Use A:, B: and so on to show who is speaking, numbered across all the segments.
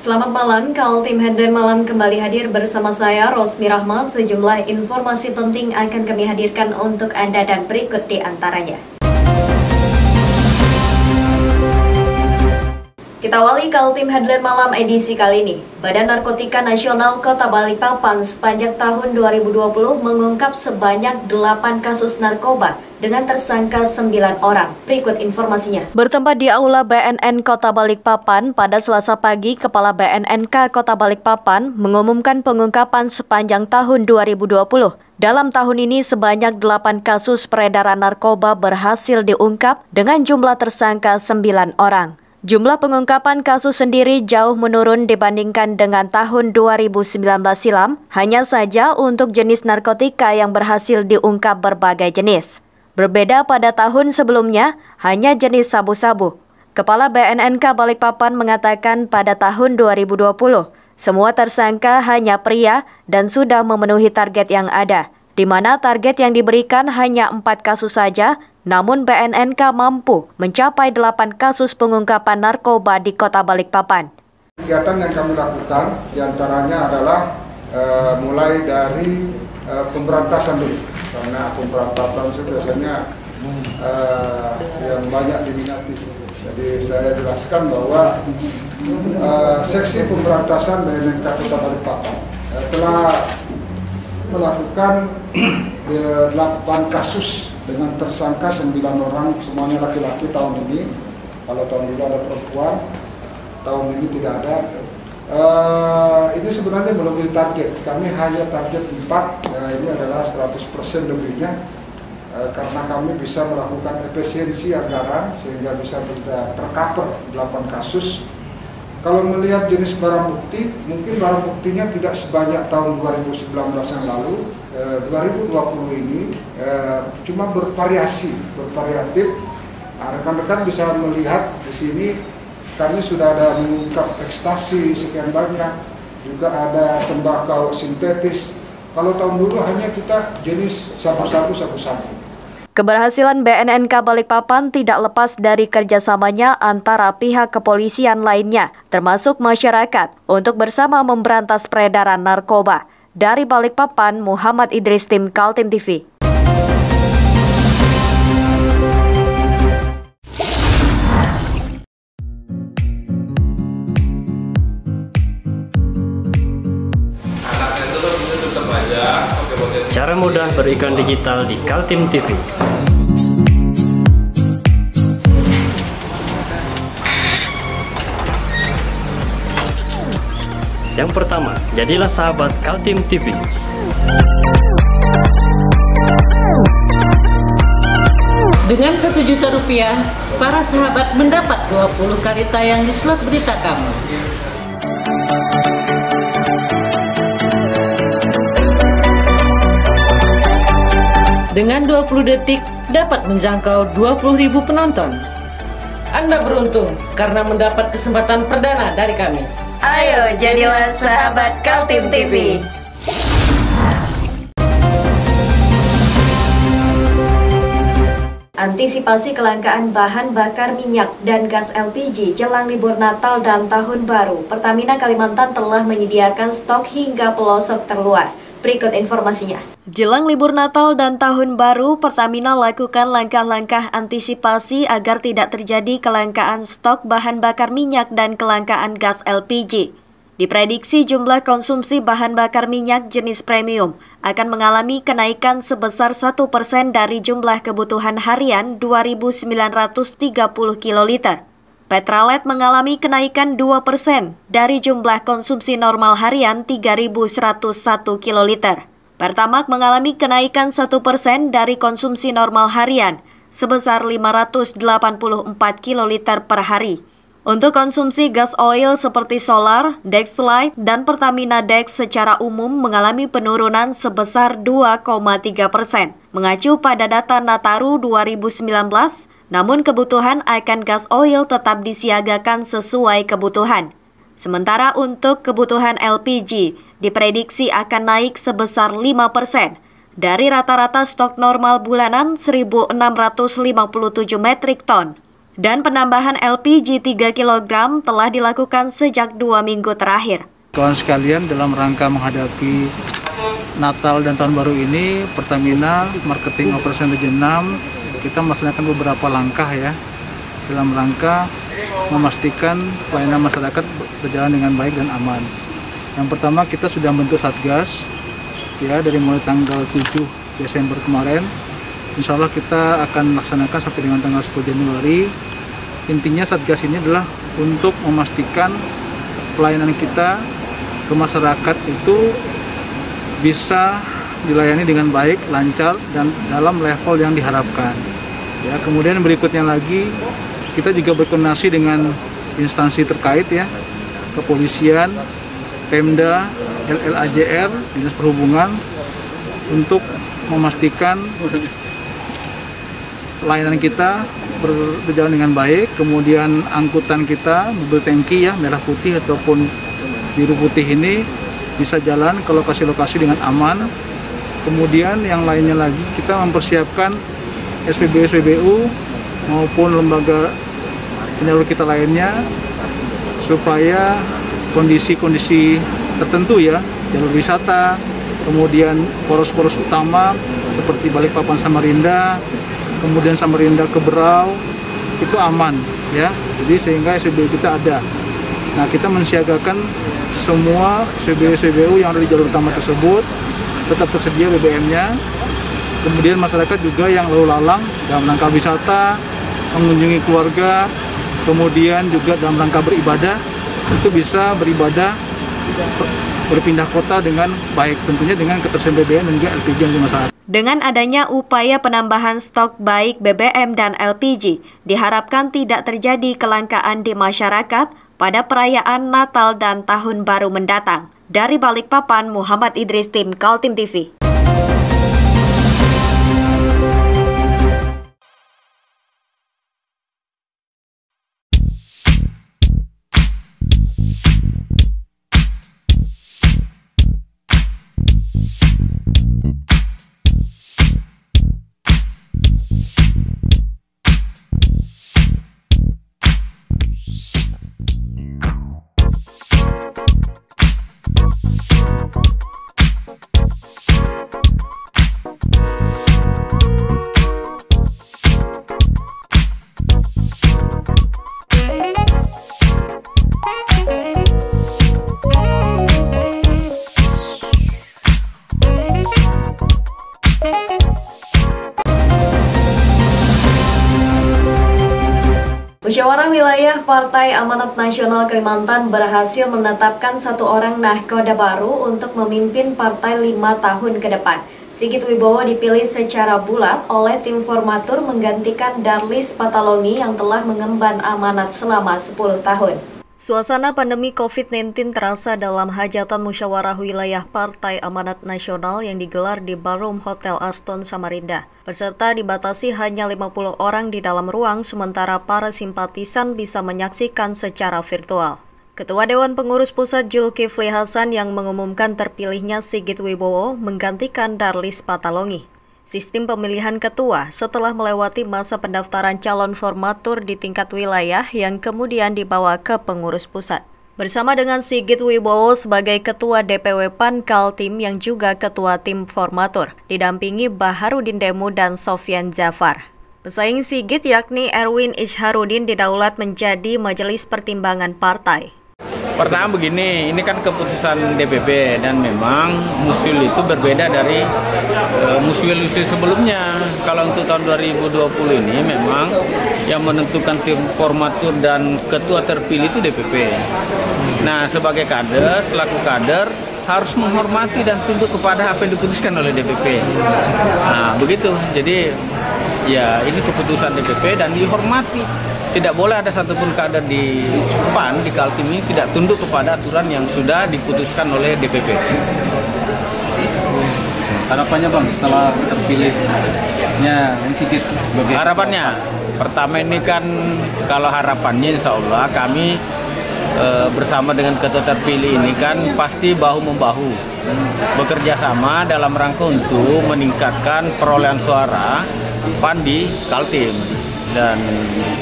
A: Selamat malam, Kaltim Headline Malam kembali hadir bersama saya, Rosmi Rahmat. Sejumlah informasi penting akan kami hadirkan untuk Anda dan berikut di antaranya. Kita awali Kaltim Headline Malam edisi kali ini. Badan Narkotika Nasional Kota Balikpapan sepanjang tahun 2020 mengungkap sebanyak 8 kasus narkoba dengan tersangka 9 orang. Berikut informasinya. Bertempat di Aula BNN Kota Balikpapan pada Selasa pagi, Kepala BNNK Kota Balikpapan mengumumkan pengungkapan sepanjang tahun 2020. Dalam tahun ini sebanyak 8 kasus peredaran narkoba berhasil diungkap dengan jumlah tersangka 9 orang. Jumlah pengungkapan kasus sendiri jauh menurun dibandingkan dengan tahun 2019 silam, hanya saja untuk jenis narkotika yang berhasil diungkap berbagai jenis. Berbeda pada tahun sebelumnya, hanya jenis sabu-sabu. Kepala BNNK Balikpapan mengatakan pada tahun 2020, semua tersangka hanya pria dan sudah memenuhi target yang ada, di mana target yang diberikan hanya 4 kasus saja, namun BNNK mampu mencapai 8 kasus pengungkapan narkoba di Kota Balikpapan.
B: Kegiatan yang kami lakukan diantaranya adalah mulai dari pemberantasan dulu, karena pemberantasan itu biasanya yang banyak diminati. Jadi saya jelaskan bahwa seksi pemberantasan BNNK Kota Balikpapan telah melakukan 8 kasus dengan tersangka 9 orang, semuanya laki-laki tahun ini. Kalau tahun dulu ada perempuan, tahun ini tidak ada. Ini sebenarnya melebihi target. Kami hanya target 4, ini adalah 100% lebihnya, karena kami bisa melakukan efisiensi anggaran sehingga bisa tercover 8 kasus. Kalau melihat jenis barang bukti, mungkin barang buktinya tidak sebanyak tahun 2019 yang lalu. 2020 ini cuma bervariatif. Rekan-rekan bisa melihat di sini kami sudah ada mengungkap ekstasi sekian banyak, juga ada tembakau sintetis. Kalau tahun dulu hanya kita jenis sabu-sabu.
A: Keberhasilan BNNK Balikpapan tidak lepas dari kerjasamanya antara pihak kepolisian lainnya, termasuk masyarakat, untuk bersama memberantas peredaran narkoba. Dari Balikpapan, Muhammad Idris, tim Kaltim TV.
C: Cara mudah beriklan digital di Kaltim TV. Yang pertama, jadilah sahabat Kaltim TV.
D: Dengan Rp1 juta, para sahabat mendapat 20 kali tayang di slot berita kamu. Dengan 20 detik dapat menjangkau 20.000 penonton. Anda beruntung karena mendapat kesempatan perdana dari kami.
A: Ayo jadilah sahabat Kaltim TV. Antisipasi kelangkaan bahan bakar minyak dan gas LPG jelang libur Natal dan Tahun Baru, Pertamina Kalimantan telah menyediakan stok hingga pelosok terluar. Berikut informasinya. Jelang libur Natal dan Tahun Baru, Pertamina lakukan langkah-langkah antisipasi agar tidak terjadi kelangkaan stok bahan bakar minyak dan kelangkaan gas LPG. Diprediksi jumlah konsumsi bahan bakar minyak jenis premium akan mengalami kenaikan sebesar 1% dari jumlah kebutuhan harian 2.930 kiloliter. Petralet mengalami kenaikan 2% dari jumlah konsumsi normal harian 3.101 kiloliter. Pertamax mengalami kenaikan 1% dari konsumsi normal harian sebesar 584 kiloliter per hari. Untuk konsumsi gas oil seperti Solar, Dexlite, dan Pertamina Dex secara umum mengalami penurunan sebesar 2,3%. Mengacu pada data Nataru 2019, namun kebutuhan akan gas oil tetap disiagakan sesuai kebutuhan. Sementara untuk kebutuhan LPG diprediksi akan naik sebesar 5% dari rata-rata stok normal bulanan 1.657 metrik ton. Dan penambahan LPG 3 kg telah dilakukan sejak 2 minggu terakhir.
E: Kawan sekalian, dalam rangka menghadapi Natal dan Tahun Baru ini, Pertamina Marketing Operation Region 6 kita melaksanakan beberapa langkah ya dalam rangka memastikan pelayanan masyarakat berjalan dengan baik dan aman. Yang pertama, kita sudah membentuk Satgas ya dari mulai tanggal 7 Desember kemarin. Insya Allah kita akan melaksanakan sampai dengan tanggal 10 Januari. Intinya Satgas ini adalah untuk memastikan pelayanan kita ke masyarakat itu bisa dilayani dengan baik, lancar, dan dalam level yang diharapkan. Ya, kemudian berikutnya lagi kita juga berkoordinasi dengan instansi terkait ya, kepolisian, Pemda, LLAJR, Dinas Perhubungan untuk memastikan layanan kita berjalan dengan baik. Kemudian angkutan kita, mobil tangki ya, merah putih ataupun biru putih ini bisa jalan ke lokasi-lokasi dengan aman. Kemudian yang lainnya lagi kita mempersiapkan SPBU maupun lembaga penyalur kita lainnya supaya kondisi-kondisi tertentu ya, jalur wisata, kemudian poros-poros utama seperti Balikpapan Samarinda, kemudian Samarinda ke Berau itu aman ya. Jadi sehingga SPBU kita ada. Nah, kita mensiagakan semua SPBU yang ada di jalur utama tersebut tetap tersedia BBM-nya. Kemudian masyarakat juga yang lalu lalang dalam rangka wisata, mengunjungi keluarga, kemudian juga dalam rangka beribadah, itu bisa beribadah berpindah kota dengan baik, tentunya dengan ketersediaan BBM dan juga LPG yang dimasyarakat.
A: Dengan adanya upaya penambahan stok baik BBM dan LPG, diharapkan tidak terjadi kelangkaan di masyarakat pada perayaan Natal dan Tahun Baru mendatang. Dari Balikpapan, Muhammad Idris, tim Kaltim TV.
F: Musyawarah Wilayah Partai Amanat Nasional Kalimantan berhasil menetapkan 1 orang nahkoda baru untuk memimpin partai 5 tahun ke depan. Sigit Wibowo dipilih secara bulat oleh tim formatur menggantikan Darlis Patalongi yang telah mengemban amanat selama 10 tahun.
A: Suasana pandemi COVID-19 terasa dalam hajatan musyawarah wilayah Partai Amanat Nasional yang digelar di Ballroom Hotel Aston Samarinda. Peserta dibatasi hanya 50 orang di dalam ruang, sementara para simpatisan bisa menyaksikan secara virtual. Ketua Dewan Pengurus Pusat Zulkifli Hasan yang mengumumkan terpilihnya Sigit Wibowo menggantikan Darlis Patalongi. Sistem pemilihan ketua setelah melewati masa pendaftaran calon formatur di tingkat wilayah yang kemudian dibawa ke pengurus pusat. Bersama dengan Sigit Wibowo sebagai ketua DPW PAN Kaltim yang juga ketua tim formatur, didampingi Baharudin Demu dan Sofyan Jafar. Pesaing Sigit yakni Erwin Isharudin didaulat menjadi majelis pertimbangan partai.
G: Pertama begini, ini kan keputusan DPP dan memang musyul itu berbeda dari musyul-musyul sebelumnya. Kalau untuk tahun 2020 ini memang yang menentukan tim formatur dan ketua terpilih itu DPP. Nah, sebagai kader, selaku kader harus menghormati dan tunduk kepada apa yang diputuskan oleh DPP. Nah, begitu. Jadi ya ini keputusan DPP dan dihormati. Tidak boleh ada satupun kader di PAN, di Kaltim ini tidak tunduk kepada aturan yang sudah diputuskan oleh DPP.
E: Harapannya Bang, setelah terpilihnya Sigit?
G: Harapannya, pertama ini kan kalau harapannya insya Allah kami bersama dengan ketua terpilih ini kan pasti bahu-membahu bekerja sama dalam rangka untuk meningkatkan perolehan suara PAN di Kaltim. dan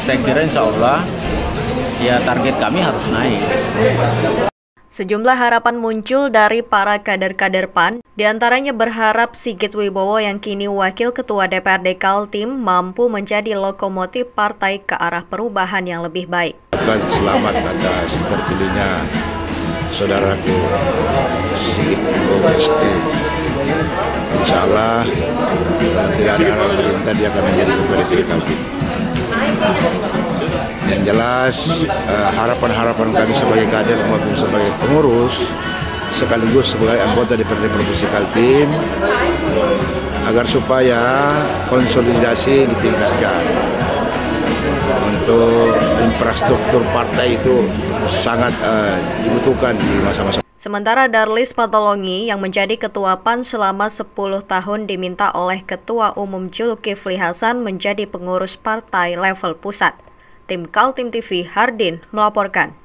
G: saya kira insya Allah ya target kami harus naik.
A: Sejumlah harapan muncul dari para kader-kader PAN, diantaranya berharap Sigit Wibowo yang kini Wakil Ketua DPRD Kaltim mampu menjadi lokomotif partai ke arah perubahan yang lebih baik.
H: Selamat atas terpilihnya saudaraku Sigit Wibowo SE. Insya Allah tidak ada arah pemerintah dia akan menjadi Ketua DPRD Kaltim. Yang jelas harapan-harapan kami sebagai kader maupun sebagai pengurus sekaligus sebagai anggota DPRD Provinsi Kaltim agar supaya konsolidasi ditingkatkan. Untuk infrastruktur partai itu sangat dibutuhkan di masa-masa.
A: Sementara Darlis Patolongi yang menjadi Ketua PAN selama 10 tahun diminta oleh Ketua Umum Zulkifli Hasan menjadi pengurus partai level pusat. Tim Kaltim TV Hardin melaporkan.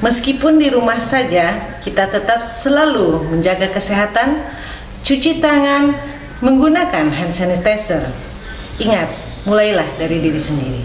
D: Meskipun di rumah saja, kita tetap selalu menjaga kesehatan, cuci tangan, menggunakan hand sanitizer. Ingat, mulailah dari diri sendiri.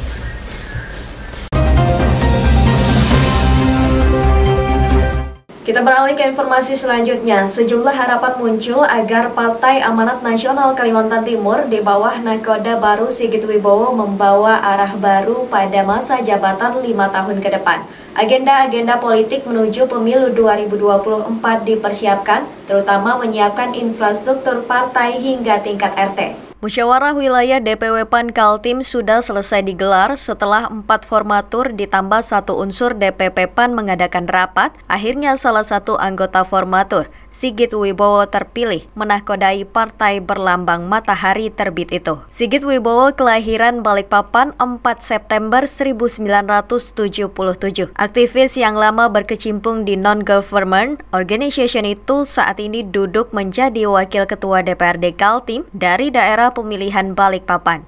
A: Kita beralih ke informasi selanjutnya. Sejumlah harapan muncul agar Partai Amanat Nasional Kalimantan Timur di bawah nakoda baru Sigit Wibowo membawa arah baru pada masa jabatan 5 tahun ke depan. Agenda-agenda politik menuju pemilu 2024 dipersiapkan, terutama menyiapkan infrastruktur partai hingga tingkat RT. Musyawarah Wilayah DPW PAN Kaltim sudah selesai digelar setelah 4 formatur ditambah 1 unsur DPP PAN mengadakan rapat. Akhirnya salah satu anggota formatur, Sigit Wibowo, terpilih menahkodai partai berlambang matahari terbit itu. Sigit Wibowo kelahiran Balikpapan 4 September 1977. Aktivis yang lama berkecimpung di non-government organization itu saat ini duduk menjadi Wakil Ketua DPRD Kaltim dari daerah pemilihan Balikpapan.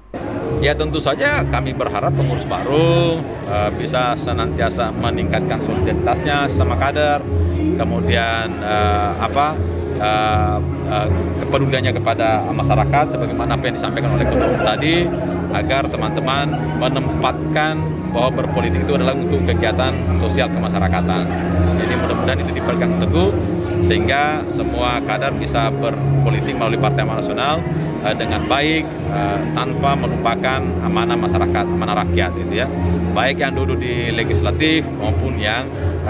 I: Ya tentu saja kami berharap pengurus baru bisa senantiasa meningkatkan solidaritasnya sama kader, kemudian kepeduliannya kepada masyarakat sebagaimana apa yang disampaikan oleh Ketua Umum tadi, agar teman-teman menempatkan bahwa berpolitik itu adalah untuk kegiatan sosial kemasyarakatan. Jadi mudah-mudahan itu dipegang teguh sehingga semua kader bisa berpolitik melalui Partai Amanat Nasional dengan baik, tanpa melupakan amanah masyarakat, amanah rakyat, gitu ya. Baik yang duduk di legislatif maupun yang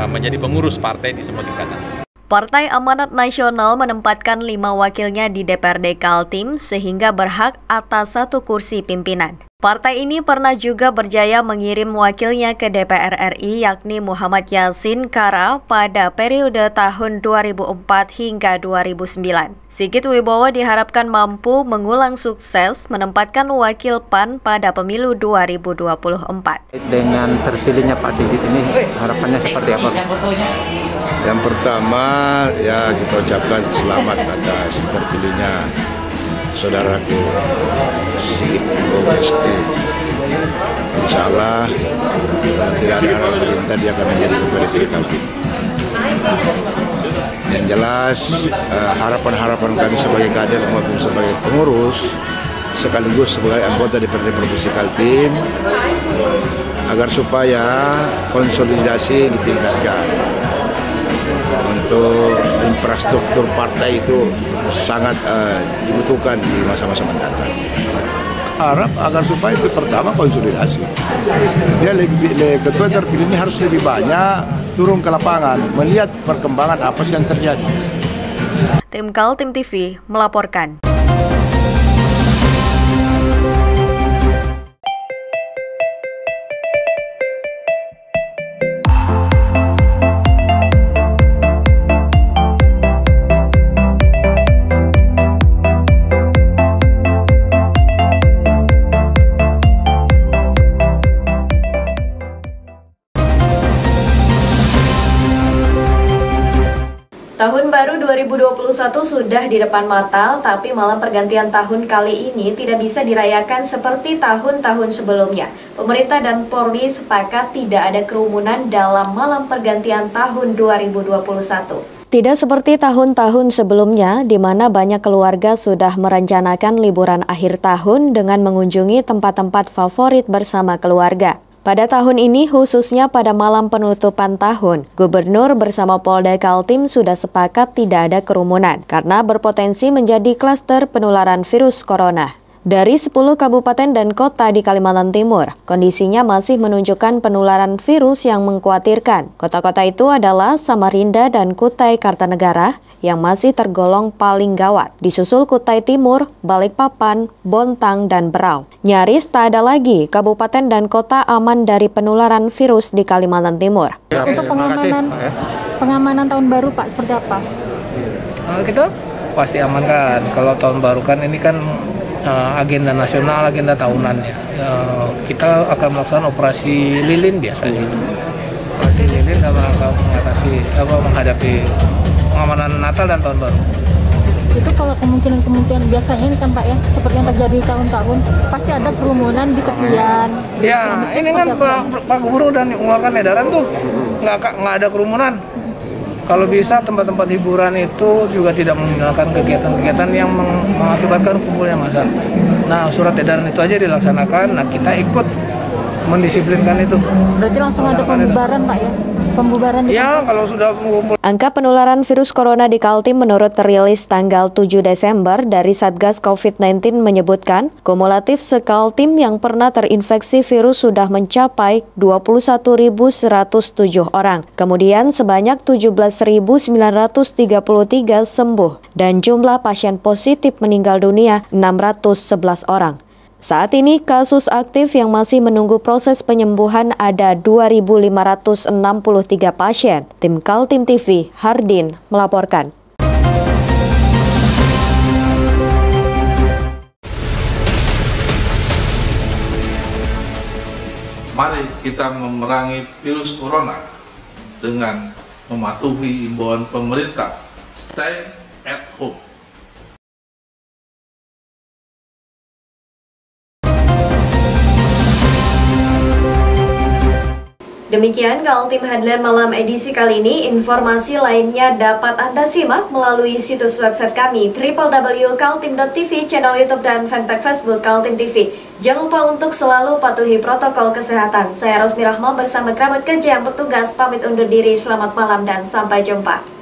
I: menjadi pengurus partai di semua tingkatan.
A: Partai Amanat Nasional menempatkan 5 wakilnya di DPRD Kaltim sehingga berhak atas 1 kursi pimpinan. Partai ini pernah juga berjaya mengirim wakilnya ke DPR RI yakni Muhammad Yasin Kara pada periode tahun 2004 hingga 2009. Sigit Wibowo diharapkan mampu mengulang sukses menempatkan wakil PAN pada pemilu 2024.
J: Dengan terpilihnya Pak Sigit ini harapannya seperti apa?
H: Yang pertama ya kita ucapkan selamat atas terpilihnya saudaraku Sigit Wibowo SE. Insya Allah tidak ada arah pemerintah dia akan menjadi Ketua DPRD Kaltim. Yang jelas harapan-harapan kami sebagai kader maupun sebagai pengurus sekaligus sebagai anggota DPRD Provinsi Kaltim agar supaya konsolidasi ditingkatkan. Untuk infrastruktur partai itu sangat dibutuhkan di masa-masa mendatang. Harap agar supaya itu pertama konsolidasi. Dia ketua terpilih ini harus lebih banyak turun ke lapangan, melihat perkembangan apa yang terjadi.
A: Tim Kaltim TV melaporkan.
F: Tahun baru 2021 sudah di depan mata, tapi malam pergantian tahun kali ini tidak bisa dirayakan seperti tahun-tahun sebelumnya. Pemerintah dan Polri sepakat tidak ada kerumunan dalam malam pergantian tahun 2021.
A: Tidak seperti tahun-tahun sebelumnya, di mana banyak keluarga sudah merencanakan liburan akhir tahun dengan mengunjungi tempat-tempat favorit bersama keluarga. Pada tahun ini, khususnya pada malam penutupan tahun, Gubernur bersama Polda Kaltim sudah sepakat tidak ada kerumunan karena berpotensi menjadi klaster penularan virus corona. Dari 10 kabupaten dan kota di Kalimantan Timur, kondisinya masih menunjukkan penularan virus yang mengkhawatirkan. Kota-kota itu adalah Samarinda dan Kutai Kartanegara yang masih tergolong paling gawat. Disusul Kutai Timur, Balikpapan, Bontang, dan Berau. Nyaris tak ada lagi kabupaten dan kota aman dari penularan virus di Kalimantan Timur.
K: Untuk pengamanan tahun baru Pak, seperti apa?
L: Kita pasti amankan. Kalau tahun baru kan ini kan agenda nasional, agenda tahunan ya. Kita akan melakukan operasi lilin biasanya. Operasi lilin dalam rangka menghadapi pengamanan Natal dan tahun baru.
K: Itu kalau kemungkinan biasanya ini kan Pak ya, seperti yang terjadi tahun-tahun, pasti ada kerumunan di tepian.
L: Ya, ini kan Pak Gubernur dan mengeluarkan edaran tuh nggak ada kerumunan. Kalau bisa tempat-tempat hiburan itu juga tidak menggunakan kegiatan-kegiatan yang mengakibatkan kumpulnya massa. Nah, surat edaran itu aja dilaksanakan. Nah, kita ikut mendisiplinkan itu.
K: Berarti langsung ada pembubaran Pak ya? Pembubaran
L: ya, kalau sudah mengumpul.
A: Angka penularan virus corona di Kaltim menurut terilis tanggal 7 Desember dari Satgas COVID-19 menyebutkan kumulatif se-Kaltim yang pernah terinfeksi virus sudah mencapai 21.107 orang. Kemudian sebanyak 17.933 sembuh dan jumlah pasien positif meninggal dunia 611 orang. Saat ini kasus aktif yang masih menunggu proses penyembuhan ada 2.563 pasien. Tim Kaltim TV, Hardin, melaporkan.
M: Mari kita memerangi virus corona dengan mematuhi imbauan pemerintah. Stay at home.
F: Demikian Kaltim Headline Malam edisi kali ini. Informasi lainnya dapat Anda simak melalui situs website kami www.kaltim.tv, channel YouTube dan fanpage Facebook Kaltim TV. Jangan lupa untuk selalu patuhi protokol kesehatan. Saya Rosmi Rahma bersama kerabat kerja yang bertugas pamit undur diri. Selamat malam dan sampai jumpa.